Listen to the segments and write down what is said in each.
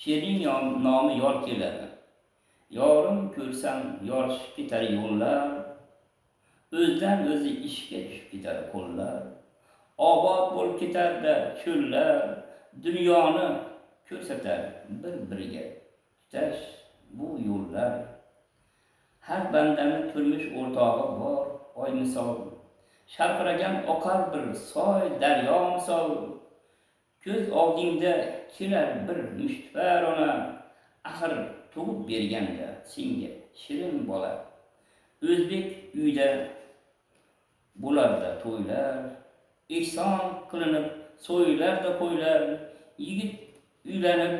She'ring nomi yor keladi. Yorim ko'rsam yorishib ketar yo'llar, o'zdan o'zi ishga tushib ketar qo'llar. Obod bo'lib ketar-da cho'llar, dunyoni ko'rsatar bir-biriga tutash bu yo'llar. Har bandaning turmush o'rtog'i bor, oy misol, sharqiragan oqar bir soy, daryo misol. Ko'z oldingda kelar bir mushtipar ona, axir tug'ib berganda senga shirin bola. O'zbek uyda bo'larda to'ylar, ehson qilinib so'ylarda qo'ylar, yigit uylanib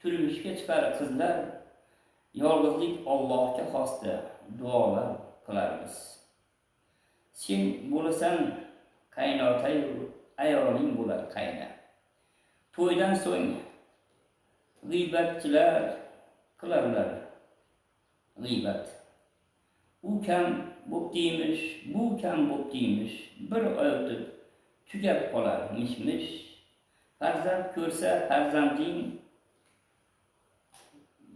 turmushga chiqar qizlar. Yolg'izlik Allohga xosda duolar qilarmiz. Sen bo'lasan qaynotayu ayoling bo'lar qayna. To'ydan so'ng g'iybatchilar qilarlar g'iybat. U kam bo'ptiymish, bu kam bo'ptiymish, bir oy o'tib tugab qolar mish-mish. Farzand ko'rsa farzanding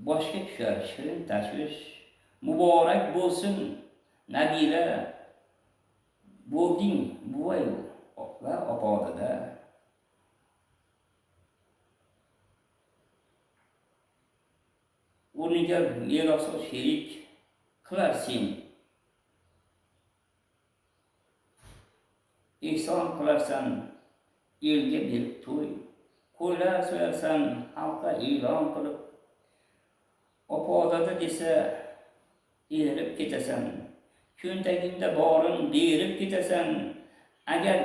boshga tushar shirin tashvish. Muborak bo'lsin nabira, bo'lding buvay va opodada. O'rniga merosga sherik qilar sen. Ehson qilarsan elga berib to'y, qo'ylar so'yarsan xalqqa e'lon qilib. Opodada desa erib ketasan, cho'ntagingda borin berib ketasan. Agar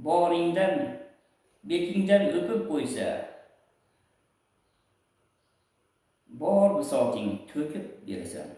boringdan bekingdan o'pib qo'ysa, bor bisoting to'kib berasan.